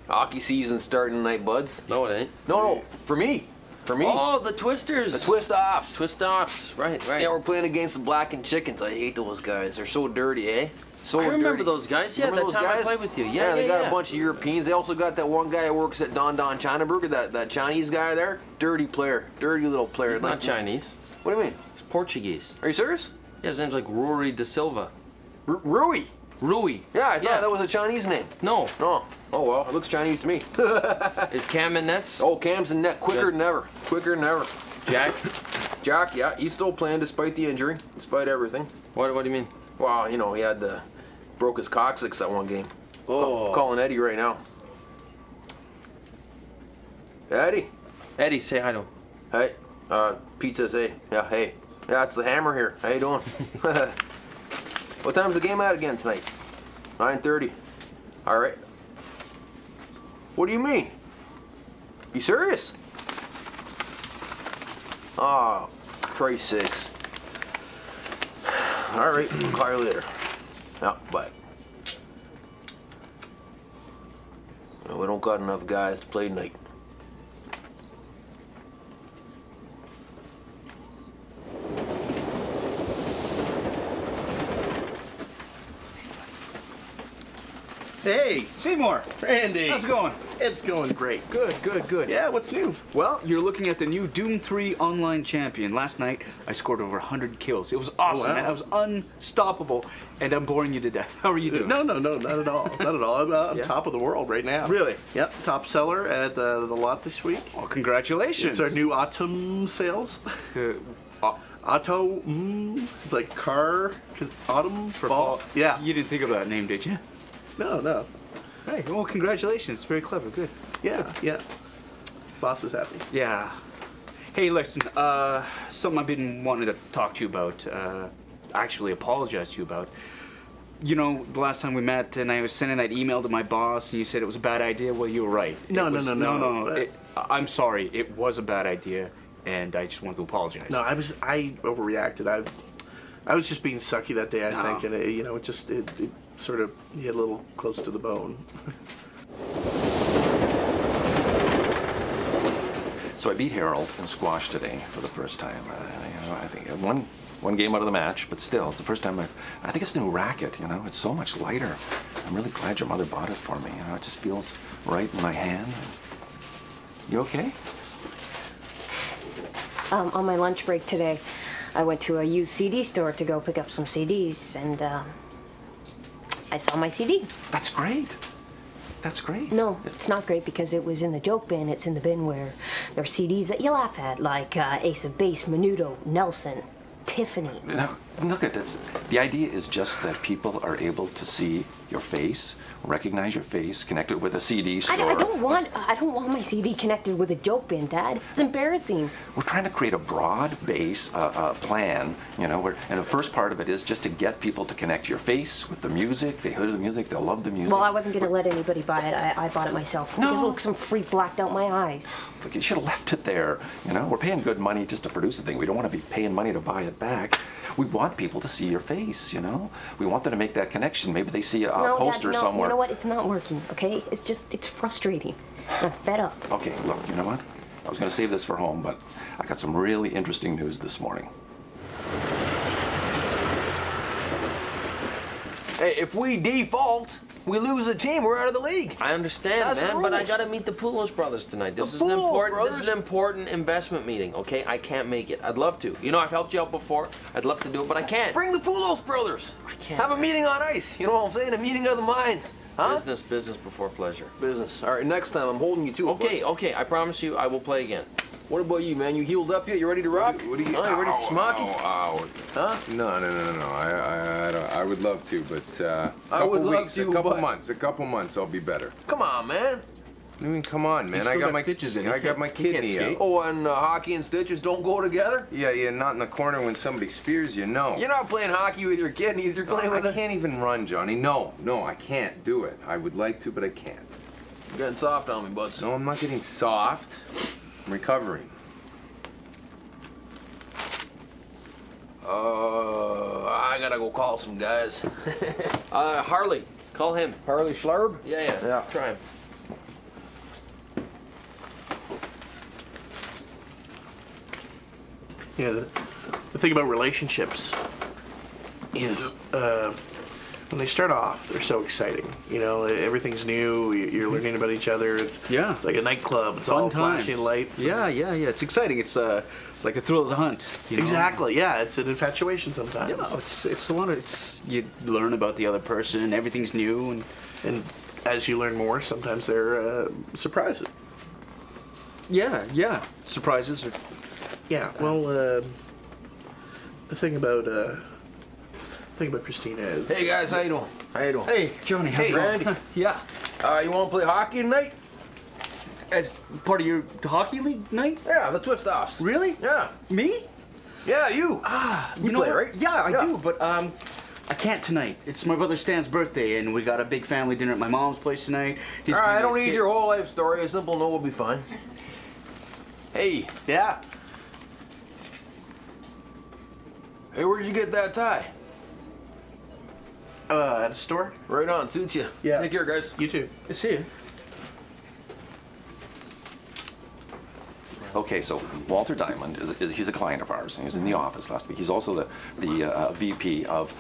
Hockey season starting tonight, buds. No, it ain't. No, for me. For me. Oh, the Twisters. The twist-offs. Twist-offs. Right. Yeah, we're playing against the Black and Chickens. I hate those guys. They're so dirty, eh? So I remember dirty. those guys. Yeah, Remember that those time guys? I played with you. Yeah, they got a bunch of Europeans. They also got that one guy who works at Don China Burger, that Chinese guy there. Dirty player. Dirty little player. He's not Chinese. What do you mean? He's Portuguese. Are you serious? Yeah, his name's like Rory da Silva. Rui. Rui. Yeah, I thought that was a Chinese name. No. No. Oh, well, it looks Chinese to me. Is Cam in nets? Oh, Cam's in net quicker than ever. Quicker than ever. Jack, yeah, he's still playing despite the injury, despite everything. What do you mean? Well, you know, he had broke his coccyx that one game. Oh. I'm calling Eddie right now. Eddie. Eddie, say hi to him. Hey, Pete says hey. Yeah, hey. Yeah, it's the Hammer here. How you doing? What time's the game at again tonight? 9:30. All right. What do you mean? You serious? Oh, Christ sakes. All right, I'll call you later. Yeah, bye. We don't got enough guys to play tonight. Hey, Seymour. Randy. How's it going? It's going great. Good, good, good. Yeah, what's new? Well, you're looking at the new Doom 3 Online Champion. Last night, I scored over 100 kills. It was awesome, wow. man. I was unstoppable, and I'm boring you to death. How are you doing? No, not at all. Not at all. I'm on top of the world right now. Really? Yep, top seller at the lot this week. Well, congratulations. It's our new autumn sales. It's like car, because autumn, fall. Yeah. You didn't think of that name, did you? No. Hey, well, congratulations. It's very clever. Good. Yeah. Boss is happy. Yeah. Hey, listen, something I've been wanting to talk to you about, actually apologize to you about. You know, the last time we met and I was sending that email to my boss and you said it was a bad idea, well, you were right. No. I'm sorry, it was a bad idea and I just want to apologize. No, I overreacted. I was just being sucky that day, I think, and it sort of hit a little close to the bone. So I beat Harold in squash today for the first time. I think one game out of the match, but still, it's the first time I think it's a new racket, it's so much lighter. I'm really glad your mother bought it for me, it just feels right in my hand. You okay? On my lunch break today, I went to a used CD store to go pick up some CDs, and I saw my CD. That's great. That's great. No, it's not great because it was in the joke bin. It's in the bin where there are CDs that you laugh at, like Ace of Base, Menudo, Nelson, Tiffany. Now, look at this. The idea is just that people are able to see your face, recognize your face, connect it with a CD store. I don't want my CD connected with a joke bin, Dad. It's embarrassing. We're trying to create a broad base plan, and the first part of it is just to get people to connect your face with the music. They hear the music, they'll love the music. Well, I wasn't going to let anybody buy it. I bought it myself. No. Because look, some freak blacked out my eyes. Look, you should have left it there. We're paying good money just to produce the thing. We don't want to be paying money to buy it back. We want people to see your face, We want them to make that connection. Maybe they see a poster somewhere. You know what? It's not working, okay? It's frustrating. I'm fed up. Okay, look, you know what? I was going to save this for home, but I got some really interesting news this morning. Hey, if we default, we lose the team. We're out of the league. I understand, That's man, the but I rules. gotta meet the Poulos brothers tonight. This is an important investment meeting, okay? I can't make it. I'd love to. I've helped you out before. I'd love to do it, but I can't. Bring the Poulos brothers. I can't. Have a meeting on ice. You know what I'm saying? A meeting of the minds. Huh? Business before pleasure. Business. All right, next time I'm holding you to it. Okay, I promise you I will play again. What about you, man? You healed up yet? You ready to rock? What do you? You ready for some hockey? Huh? No. I would love to, but I would love weeks, to, a couple but- months, I'll be better. Come on, man. I mean, come on, man. He's I still got got my stitches in. I got my kidney out. Oh, and hockey and stitches don't go together? Yeah, not in the corner when somebody spears you. No. You're not playing hockey with your kidneys. You're playing with I can't even run, Johnny. No, I can't do it. I would like to, but I can't. You're getting soft on me, buds. No, I'm not getting soft. I'm recovering. I gotta go call some guys. Harley, call him. Harley Schlarb? Yeah. Yeah. Try him. you know, the thing about relationships is when they start off, they're so exciting. You know, everything's new. You're learning about each other. It's like a nightclub. It's Fun all times. flashing lights. Yeah. It's exciting. It's like a thrill of the hunt. You know? Exactly. Yeah, it's an infatuation sometimes. Yeah, it's a lot of you learn about the other person and everything's new And as you learn more, sometimes they're surprises. yeah surprises are Yeah. Well, the thing about Christina is. Hey guys, how you doing? How you doing? Hey Johnny, how's Hey, it going? Randy. Yeah, You want to play hockey tonight? as part of your hockey league night. Yeah, the Twist Offs. Really? Yeah. Me? Yeah, you. You know play, what? right? Yeah, I Yeah. do, but I can't tonight. It's my brother Stan's birthday, and we got a big family dinner at my mom's place tonight. He's All a right, I nice don't need kid. your whole life story. A simple no will be fine. Hey. Yeah. Hey, where'd you get that tie? At a store. Right on, suits you. Yeah. Take care, guys. You too. See you. Okay, so Walter Diamond he's a client of ours. He was in the office last week. He's also the VP of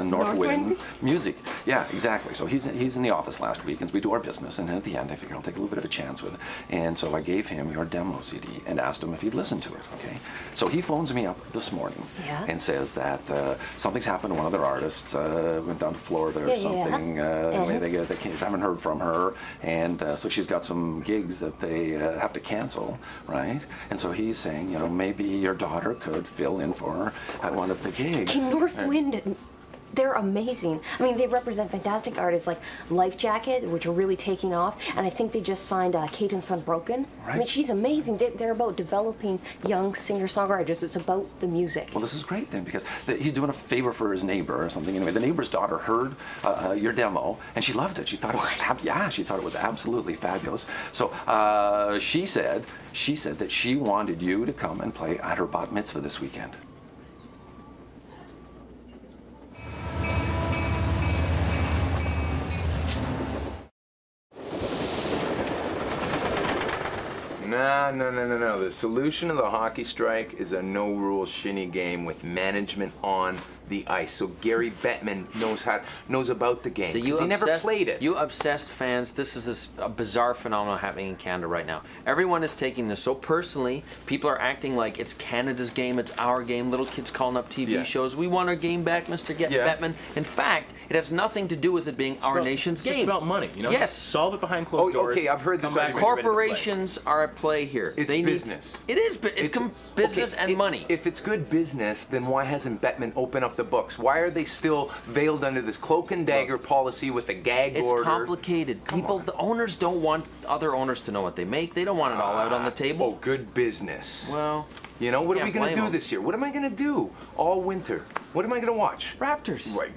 Northwind Music. Yeah, exactly. So he's in the office last week, and we do our business. And then at the end, I figured I'll take a little bit of a chance with it. And so I gave him your demo CD and asked him if he'd listen to it. Okay. So he phones me up this morning and says that something's happened to one of their artists. Went down to Florida or something. They haven't heard from her, and so she's got some gigs that they have to cancel. Right? And so he's saying, you know, maybe your daughter could fill in for her at one of the gigs. Can Northwind, they're amazing. I mean, they represent fantastic artists like Life Jacket, which are really taking off, and I think they just signed Cadence Unbroken. Right. I mean, she's amazing. They're about developing young singer-songwriters. It's about the music. Well, this is great then, because he's doing a favor for his neighbor or something. Anyway, the neighbor's daughter heard your demo, and she loved it. She thought it was she thought it was absolutely fabulous. So she said that she wanted you to come and play at her bat mitzvah this weekend. No. The solution of the hockey strike is a no-rules shinny game with management on the ice. So Gary Bettman knows about the game. So you he never played it. You obsessed fans. This is a bizarre phenomenon happening in Canada right now. Everyone is taking this so personally. People are acting like it's Canada's game, it's our game. Little kids calling up TV shows. We want our game back, Mr. Bettman. In fact, it has nothing to do with it being our nation's game. It's just about money, you know? Yes. Just solve it behind closed doors. Okay, I've heard this. Corporations are at play here. It's business. It is. It's business and money. If it's good business, then why hasn't Bettman opened up the books? Why are they still veiled under this cloak and dagger policy with a gag order? It's complicated. The owners don't want other owners to know what they make. They don't want it all out on the table. Oh, good business. Well, you know, what are we can't going to blame do 'em. this year? What am I going to do all winter? What am I going to watch? Raptors. Right.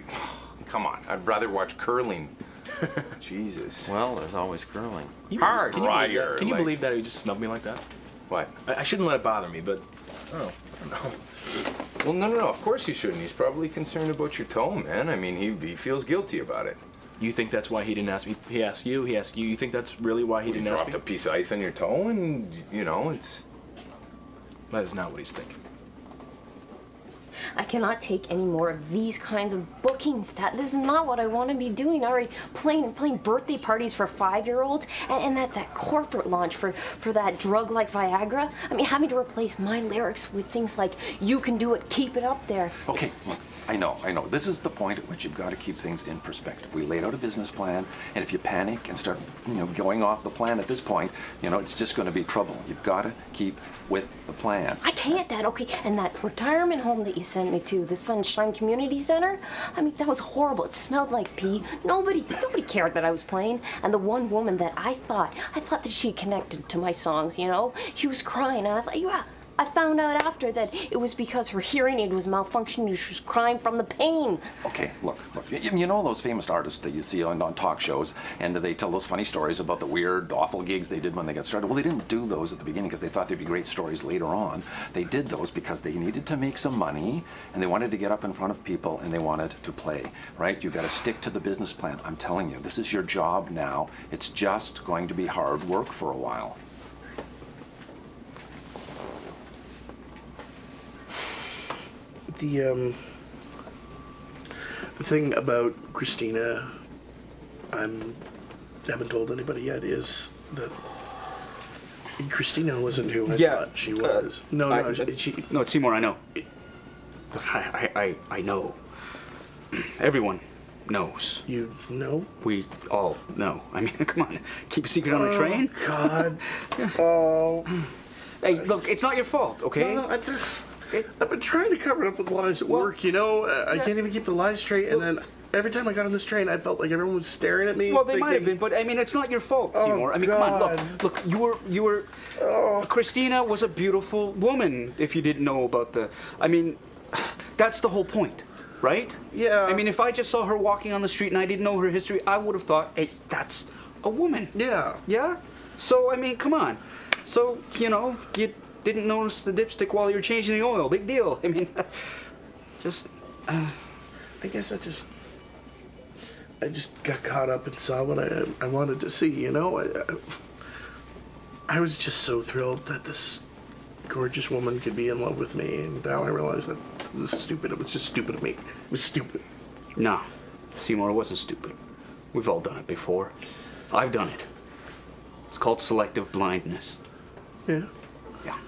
Come on. I'd rather watch curling. Jesus. Well, there's always curling. Hard. Can you believe Briar, that? Can you like- believe that he just snubbed me like that? What? I shouldn't let it bother me, but I don't know. Well, no. Of course you shouldn't. He's probably concerned about your toe, man. I mean, he feels guilty about it. You think that's why he didn't ask me? He asked you. He asked you. You think that's really why he You didn't ask dropped me? a piece of ice on your toe, and you know it's. That is not what he's thinking. I cannot take any more of these kinds of bookings. This is not what I want to be doing. Already playing birthday parties for 5-year-olds, and that corporate launch for that drug like Viagra. I mean, having to replace my lyrics with things like "You can do it, keep it up there." Okay, It's- look, I know. This is the point at which you've got to keep things in perspective. We laid out a business plan, and if you panic and start, going off the plan at this point, it's just going to be trouble. You've got to keep with the plan. I can't, Dad. Okay, and that retirement home that you sent me to, the Sunshine Community Center, I mean, that was horrible. It smelled like pee. Nobody cared that I was playing. And the one woman that I thought that she connected to my songs, she was crying, and I thought, yeah. I found out after that it was because her hearing aid was malfunctioning. She was crying from the pain. Okay, look. You know those famous artists that you see on talk shows, and they tell those funny stories about the weird, awful gigs they did when they got started? Well, they didn't do those at the beginning because they thought they'd be great stories later on. They did those because they needed to make some money, and they wanted to get up in front of people, and they wanted to play, right? You've got to stick to the business plan. I'm telling you, this is your job now. It's just going to be hard work for a while. The thing about Christina, haven't told anybody yet, is that Christina wasn't who I thought she was. No, Seymour, I know. I know. Everyone knows. You know? We all know. I mean, come on. Keep a secret on a train? God. Oh. Hey, look, it's not your fault, okay? No, I've been trying to cover it up with lies at work, you know? I can't even keep the lies straight, and then every time I got on this train, I felt like everyone was staring at me. Well, they might have been, but I mean, it's not your fault, Seymour. I mean, come on, look, you were. Christina was a beautiful woman. If you didn't know about I mean, that's the whole point, right? Yeah. I mean, if I just saw her walking on the street and I didn't know her history, I would have thought, hey, that's a woman. Yeah. Yeah. So I mean, come on. So you know, you didn't notice the dipstick while you were changing the oil. Big deal. I mean, just. I guess I just got caught up and saw what I wanted to see, you know? I was just so thrilled that this gorgeous woman could be in love with me, and now I realize that it was stupid. It was just stupid of me. It was stupid. No, Seymour, it wasn't stupid. We've all done it before. I've done it. It's called selective blindness. Yeah. Yeah.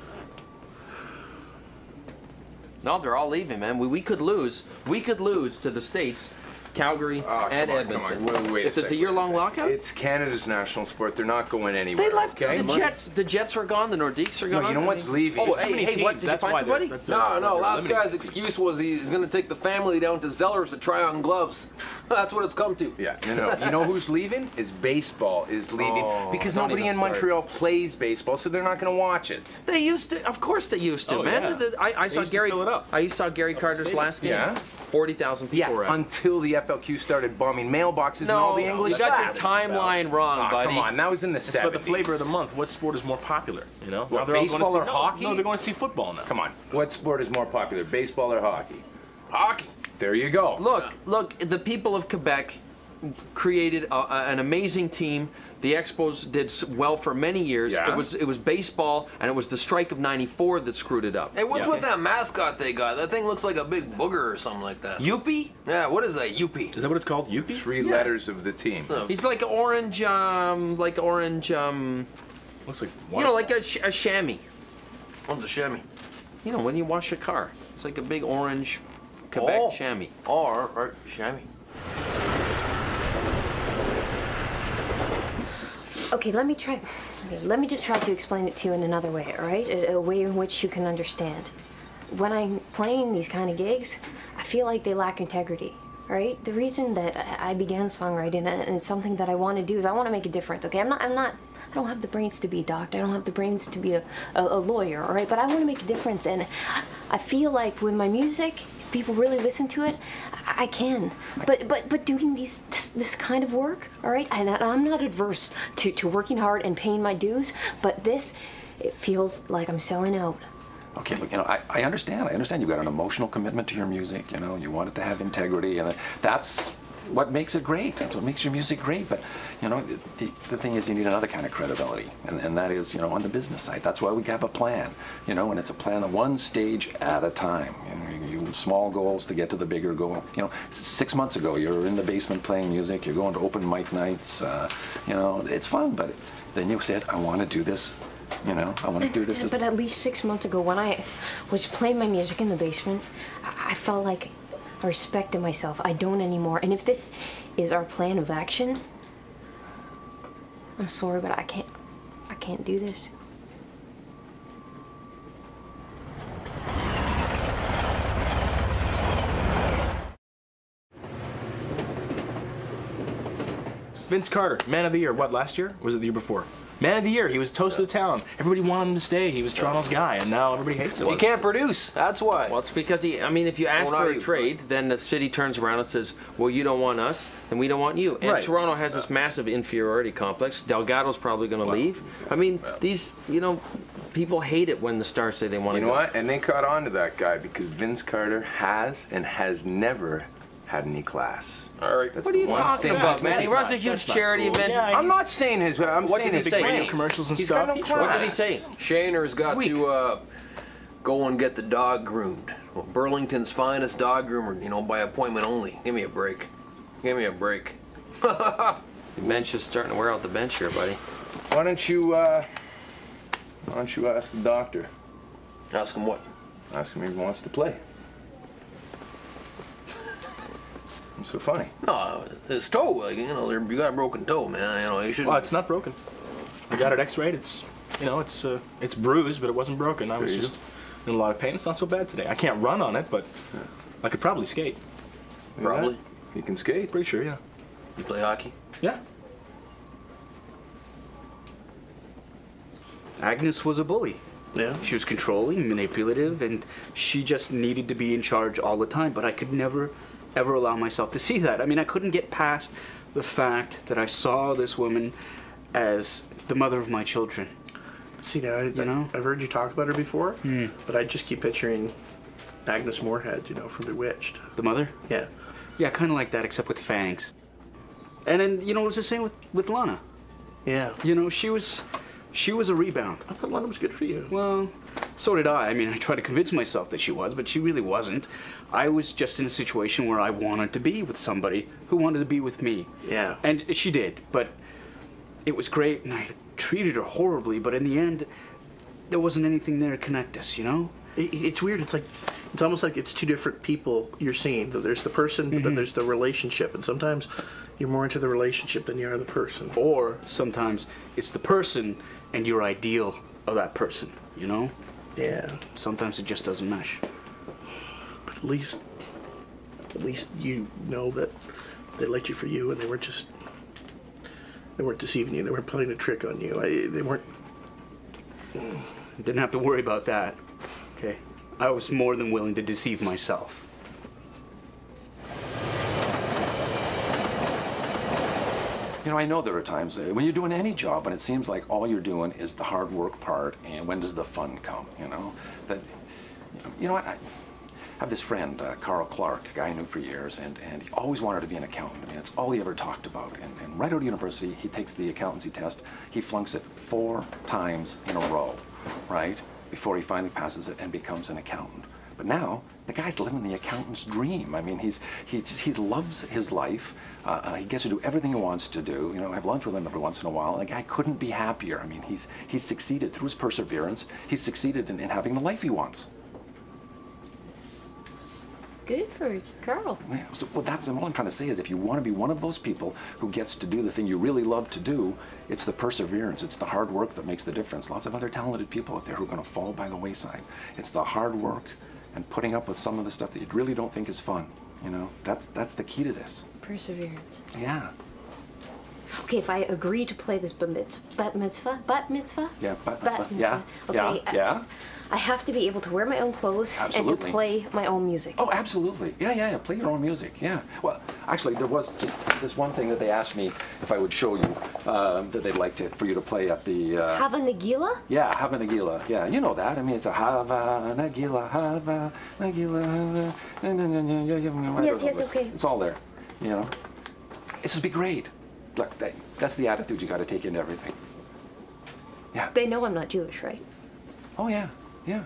No, they're all leaving, man. We could lose. We could lose to the States, Calgary, and Edmonton. Wait if it's a year-long lockout? It's Canada's national sport. They're not going anywhere. They left. Okay? The Jets are gone. The Nordiques are gone. No, you know what's leaving? Oh, hey, what? Did you find somebody? No, last guy's excuse was he's going to take the family down to Zellers to try on gloves. That's what it's come to. Yeah, no. You know who's leaving? Is baseball is leaving because nobody in Montreal plays baseball, so they're not going to watch it. They used to. Of course, they used to, man. Yeah. I saw Gary. I saw Gary Carter's last game. Yeah. 40,000 people were at. Until the FLQ started bombing mailboxes and all the English. You got your timeline wrong, buddy. Come on, that was in the 70s. It's about the flavor of the month. What sport is more popular? You know, What, Now they're all baseball going to or hockey? No, they're going to see football now. Come on, what sport is more popular, baseball or hockey? Hockey. There you go. Look, the people of Quebec created an amazing team. The Expos did well for many years. Yeah. It was baseball, and it was the strike of '94 that screwed it up. Hey, what's with that mascot they got? That thing looks like a big booger or something like that. Youppi? Yeah, what is that, Youppi? Is that what it's called? Youppi? Three letters of the team. He's like orange, Looks like you know, like a chamois. What's a chamois? You know, when you wash a car, it's like a big orange Quebec chamois. Or chamois. Okay, let me just try to explain it to you in another way, all right? A way in which you can understand. When I'm playing these kind of gigs, I feel like they lack integrity, all right? The reason that I began songwriting, and it's something that I want to do, is I want to make a difference, okay? I don't have the brains to be a doctor. I don't have the brains to be a lawyer, all right? But I want to make a difference, and I feel like with my music, if people really listen to it, I can. But doing this kind of work, all right? And I'm not adverse to working hard and paying my dues, but it feels like I'm selling out. Okay, but you know, I understand. I understand you've got an emotional commitment to your music. You know, you want it to have integrity, and that's what makes it great. That's what makes your music great. But you know, the thing is, you need another kind of credibility, and that is, you know, on the business side. That's why we have a plan. You know, and it's a plan of one stage at a time. You small goals to get to the bigger goal. You know, 6 months ago, you're in the basement playing music. You're going to open mic nights. You know, it's fun. But then you said, I want to do this. You know, I want to do this. But at least 6 months ago, when I was playing my music in the basement, I felt like I respected myself. I don't anymore. And if this is our plan of action, I'm sorry, but I can't do this. Vince Carter, Man of the Year. What, last year? Or was it the year before? Man of the Year. He was toast of the town. Everybody wanted him to stay. He was Toronto's guy, and now everybody hates him. He can't produce. That's why. Well, it's because if you ask for a trade, then the city turns around and says, well, you don't want us, then we don't want you. And Right. Toronto has this massive inferiority complex. Delgado's probably going to leave. I mean, these, you know, people hate it when the Stars say they want to You know what? And they caught on to that guy because Vince Carter has and has never had any class. All right. What are you talking about, man? He runs a huge charity event. Yeah, I'm not saying his. I'm What saying did he his say? brain. Radio commercials and He's stuff. got no He class. What did he say? Shaner's got to go and get the dog groomed. Well, Burlington's finest dog groomer, you know, by appointment only. Give me a break. Give me a break. The bench is starting to wear out the bench here, buddy. Why don't you ask the doctor? Ask him what? Ask him if he wants to play. What's so funny? No, his toe, like, you know, you got a broken toe, man. You know, you should. Well, it's not broken. I got it X-rayed. It's, you know, it's bruised, but it wasn't broken. I was just in a lot of pain. It's not so bad today. I can't run on it, but I could probably skate. Probably. You can skate? Pretty sure, yeah. You play hockey? Yeah. Agnes was a bully. Yeah. She was controlling, manipulative, and she just needed to be in charge all the time. But I could never, ever allow myself to see that. I mean, I couldn't get past the fact that I saw this woman as the mother of my children. See, now, I've heard you talk about her before, but I just keep picturing Agnes Moorehead, you know, from Bewitched. The mother? Yeah. Yeah, kind of like that, except with fangs. And then, you know, it was the same with Lana. Yeah. You know, she was a rebound. I thought Lana was good for you. Well, so did I. I mean, I tried to convince myself that she was, but she really wasn't. I was just in a situation where I wanted to be with somebody who wanted to be with me. Yeah. And she did, but it was great, and I treated her horribly, but in the end, there wasn't anything there to connect us, you know? It's weird. It's almost like it's two different people you're seeing. There's the person, but then there's the relationship. And sometimes you're more into the relationship than you are the person. Or sometimes it's the person and your ideal of that person, you know? Yeah. Sometimes it just doesn't mesh. But at least you know that they liked you for you, and they weren't deceiving you. They weren't playing a trick on you. They weren't. Didn't have to worry about that. Okay. I was more than willing to deceive myself. You know, I know there are times when you're doing any job and it seems like all you're doing is the hard work part, and when does the fun come, you know? You know what, I have this friend, Carl Clark, a guy I knew for years, and he always wanted to be an accountant. I mean, that's all he ever talked about. And right out of university, he takes the accountancy test. He flunks it 4 times in a row, right? Before he finally passes it and becomes an accountant. But now, the guy's living the accountant's dream. I mean, he loves his life. He gets to do everything he wants to do. You know, I have lunch with him every once in a while. And the guy couldn't be happier. I mean, he's succeeded through his perseverance. He's succeeded in having the life he wants. Good for Carl. Yeah, so, well, that's all I'm trying to say is if you want to be one of those people who gets to do the thing you really love to do, it's the perseverance, it's the hard work that makes the difference. Lots of other talented people out there who are going to fall by the wayside. It's the hard work and putting up with some of the stuff that you really don't think is fun. You know, that's the key to this. Perseverance. Yeah. Okay, if I agree to play this bat mitzvah? Yeah, bat mitzvah. mitzvah. Yeah. Okay, Yeah. I have to be able to wear my own clothes and Absolutely. to play my own music. Oh, absolutely. Yeah. Play your own music. Yeah. Well, actually, there was just this one thing that they asked me if I would show you that they'd like for you to play at the. Hava Nagila? Yeah, Hava Nagila. Yeah, you know that. I mean, it's a Hava Nagila, Hava Nagila. Yes, okay. It's all there. You know, this would be great. Look, that's the attitude you got to take into everything. Yeah. They know I'm not Jewish, right? Oh yeah. Yeah.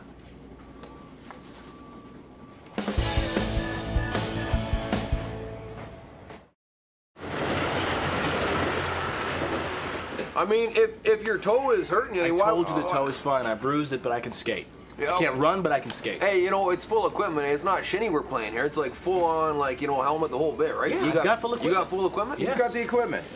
I mean, if your toe is hurting you, I told you the toe is fine. I bruised it, but I can skate. Yeah. I can't run, but I can skate. Hey, you know, it's full equipment. It's not shinny we're playing here. It's like full on, like, you know, helmet, the whole bit, right? Yeah, you got full equipment. You got full equipment? Yes. Who's got the equipment?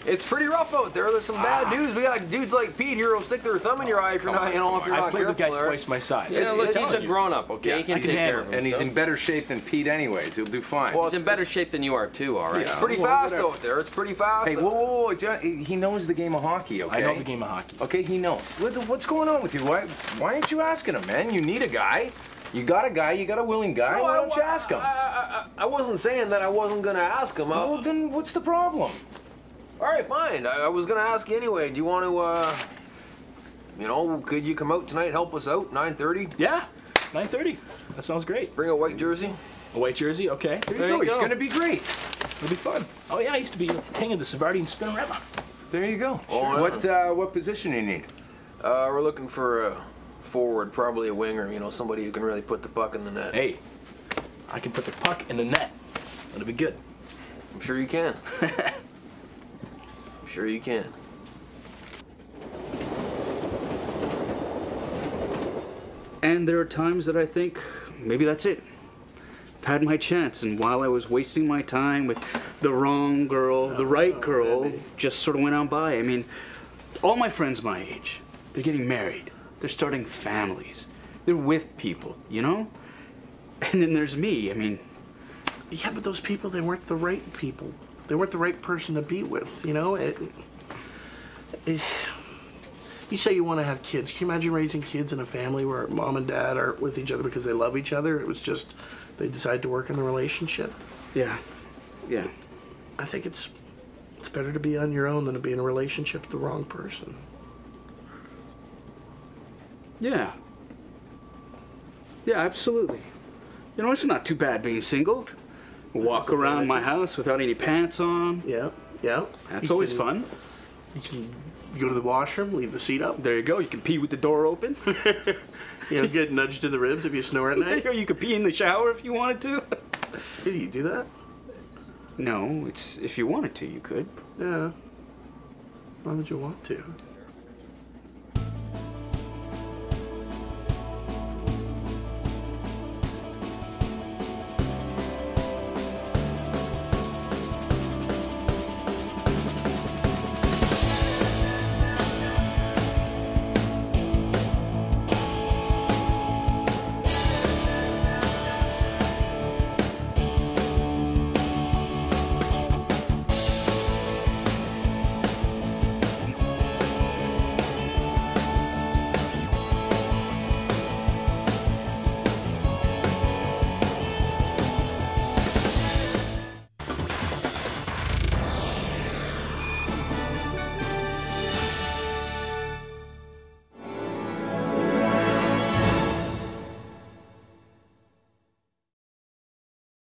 It's pretty rough out there. There's some bad dudes. We got dudes like Pete here who'll stick their thumb in your eye if you're not, you know, if you're I not played with careful. guys twice my size. Yeah, look, he's a telling you. grown-up, okay? He can take care of himself. And he's in better shape than Pete anyways. He'll do fine. Well, He's in better shape than you are, too, all right? It's pretty well, fast whatever. out there. It's pretty fast. Hey, whoa, John, he knows the game of hockey, okay? I know the game of hockey. Okay, he knows. What's going on with you? Why aren't you asking him, man? You need a guy. You got a guy. You got a willing guy. No, Why don't you ask him? I wasn't saying that I wasn't going to ask him. Well, then what's the problem? All right, fine. I was going to ask you anyway. Do you want to, you know, could you come out tonight and help us out, 9:30? Yeah, 9:30. That sounds great. Bring a white jersey. A white jersey, okay. There you go. It's going to be great. It'll be fun. Oh yeah, I used to be king of the Savardian Spinorama. There you go. Oh, What position do you need? We're looking for a forward, probably a winger. You know, somebody who can really put the puck in the net. Hey, I can put the puck in the net. That'll be good. I'm sure you can. I'm sure you can. And there are times that I think, maybe that's it. I've had my chance, and while I was wasting my time with the wrong girl, the right girl just sort of went on by. I mean, all my friends my age, they're getting married. They're starting families. They're with people, you know? And then there's me, I mean... Yeah, but those people, they weren't the right people. They weren't the right person to be with, you know? You say you want to have kids. Can you imagine raising kids in a family where mom and dad are with each other because they love each other? It was just, they decided to work in a relationship. Yeah. Yeah. I think it's better to be on your own than to be in a relationship with the wrong person. Yeah. Yeah, absolutely. You know, it's not too bad being single. Walk around my house without any pants on. Yeah, yeah. That's always fun. You can go to the washroom, leave the seat up. There you go. You can pee with the door open. You know, get nudged in the ribs if you snore at night. You could pee in the shower if you wanted to. Did you do that? No, it's if you wanted to, you could. Yeah. Why would you want to?